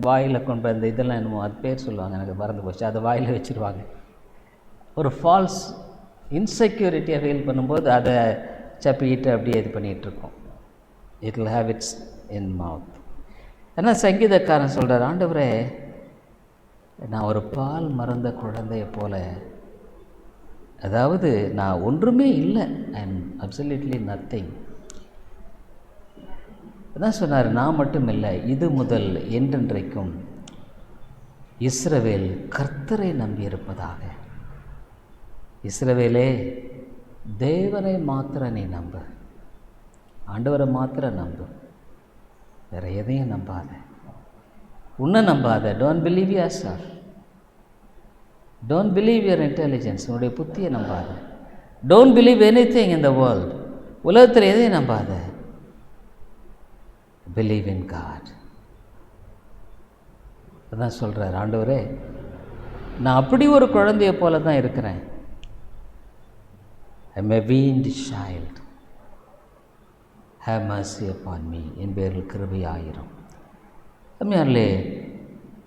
[SPEAKER 1] வாயில் கொண்டு அந்த இதெல்லாம் என்னமோ அது பேர் சொல்லுவாங்க, எனக்கு மறந்து போச்சு, அதை வாயில் வச்சுருவாங்க. ஒரு ஃபால்ஸ் இன்செக்யூரிட்டியை ஃபீல் பண்ணும்போது அதை சப்பிக்கிட்டு அப்படியே இது பண்ணிகிட்ருக்கோம். It will have its in mouth. ஆனால் சங்கீதக்காரன் சொல்கிறார், ஆண்டவரே, நான் ஒரு பால் மறந்த குழந்தைய போல, அதாவது நான் ஒன்றுமே இல்லை, ஐ எம் அப்சல்யூட்லி நத்திங். அதான் சொன்னார், நான் மட்டும் இல்லை, இது முதல் என்றென்றைக்கும் இஸ்ரவேல் கர்த்தரை நம்பியிருப்பதாக. இஸ்ரவேலே, தேவனை மாத்திரம் நீ நம்பு, ஆண்டவரை மாத்திரம் நம்பு, வேறு எதையும் நம்பாத, உன்னை நம்பாத. Don't believe yourself, don't believe your intelligence, உன்னுடைய புத்தியை நம்பாத. Don't believe anything in the world, உலகத்தில் எதையும் நம்பாத. Believe in God. அதான் சொல்கிறார், ஆண்டவரே, நான் அப்படி ஒரு குழந்தைய போல தான் இருக்கிறேன். I am a weaned child. Have mercy upon me. என் பேரில் கிருபையாயிரும். அருமையானே,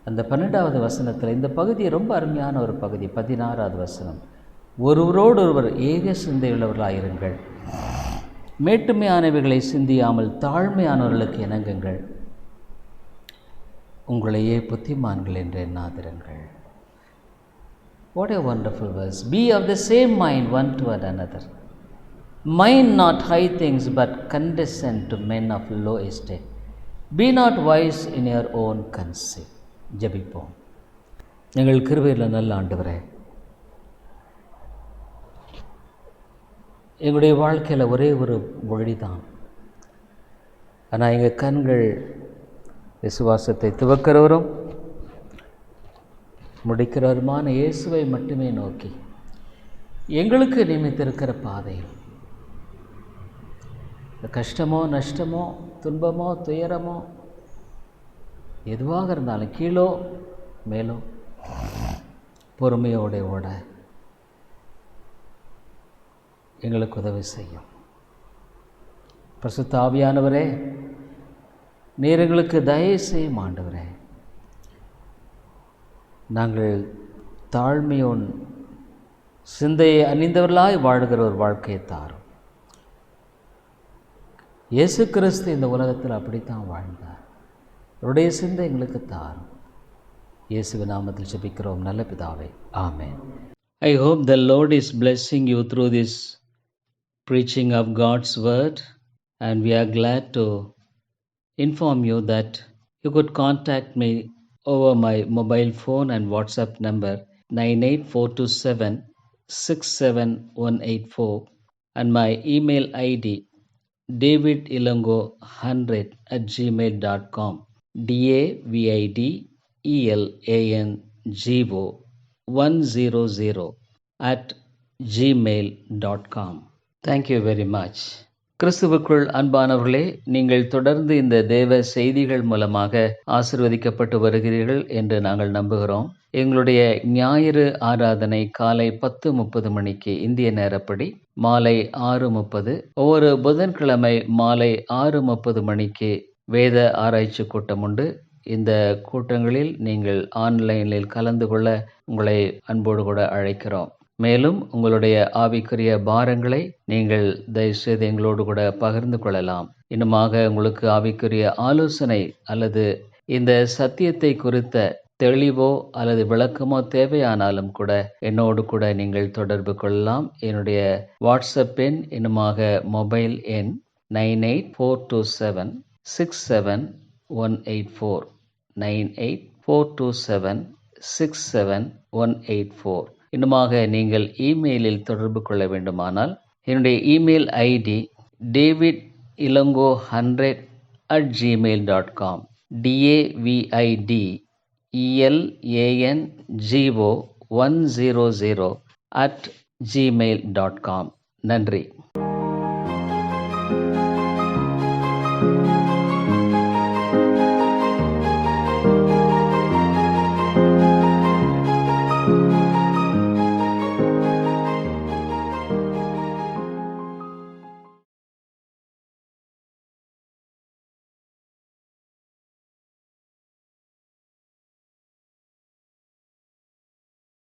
[SPEAKER 1] அந்த 12வது வசனத்தில் இந்த பகுதி ரொம்ப அருமையான ஒரு பகுதி. 16வது வசனம், ஒருவரோடு ஒருவர் ஏக சிந்தையுள்ளவர்களாயிருங்கள், மேட்டுமையானவைகளை சிந்தியாமல் தாழ்மையானவர்களுக்கு இணங்குங்கள், உங்களையே புத்திமான்கள் என்று எண்ணாதிருங்கள். What a wonderful verse. Be of the same mind one toward another. Mind not high things, but condescend to men of low estate. Be not wise in your own conceit. ஜெபிப்போம். எங்கள் கிருபையில் நல்ல ஆண்டவரே, எங்களுடைய வாழ்க்கையில் ஒரே ஒரு வழிதான். ஆனால் எங்கள் கண்கள் விசுவாசத்தை துவக்கிறவரும் முடிக்கிறவருமான இயேசுவை மட்டுமே நோக்கி எங்களுக்கு நியமித்திருக்கிற பாதையில் கஷ்டமோ நஷ்டமோ துன்பமோ துயரமோ எதுவாக இருந்தாலும் கீழோ மேலோ பொறுமையோடு ஓட எங்களுக்கு உதவி செய்யும். பரிசுத்த ஆவியானவரே, நீர் எங்களுக்கு தயவு செய்யும் ஆண்டவரே. நாங்கள் தாழ்மையோன் சிந்தையை அணிந்தவர்களாய் வாழ்கிற ஒரு வாழ்க்கையை தாரும். இயேசு கிறிஸ்து இந்த உலகத்தில் அப்படித்தான் வாழ்ந்தார். அவருடைய சிந்தை எங்களுக்கு தாரும். இயேசுவின் நாமத்தில் ஜெபிக்கிறோம் நல்ல பிதாவே, ஆமென். I hope the Lord is blessing you through this preaching of God's word, and we are glad to inform you that you could contact me over my mobile phone and WhatsApp number 98427-67184 and my email ID davidilongo100@gmail.com, davidilongo100@gmail.com. Thank you very much. கிறிஸ்துவுக்குள் அன்பானவர்களே, நீங்கள் தொடர்ந்து இந்த தேவ செய்திகள் மூலமாக ஆசீர்வதிக்கப்பட்டு வருகிறீர்கள் என்று நாங்கள் நம்புகிறோம். எங்களுடைய ஞாயிறு ஆராதனை காலை 10:30 மணிக்கு இந்திய நேரப்படி, மாலை 6:30, ஒவ்வொரு புதன்கிழமை மாலை 6:30 மணிக்கு வேத ஆராய்ச்சி கூட்டம் உண்டு. இந்த கூட்டங்களில் நீங்கள் ஆன்லைனில் கலந்து கொள்ள உங்களை அன்போடு கூட அழைக்கிறோம். மேலும் உங்களுடைய ஆவிக்குரிய பாரங்களை நீங்கள் தயவுசெய்து எங்களோடு கூட பகிர்ந்து கொள்ளலாம். இன்னுமாக உங்களுக்கு ஆவிக்குரிய ஆலோசனை அல்லது இந்த சத்தியத்தை குறித்த தெளிவோ அல்லது விளக்கமோ தேவையானாலும் கூட என்னோடு கூட நீங்கள் தொடர்பு கொள்ளலாம். என்னுடைய வாட்ஸ்அப் எண் இன்னுமாக மொபைல் எண் 9842767184 9842767184. இன்னுமாக நீங்கள் இமெயிலில் தொடர்பு கொள்ள வேண்டுமானால் என்னுடைய இமெயில் ஐடி davidilongo100@gmail.com, davidElango100@gmail.com. நன்றி.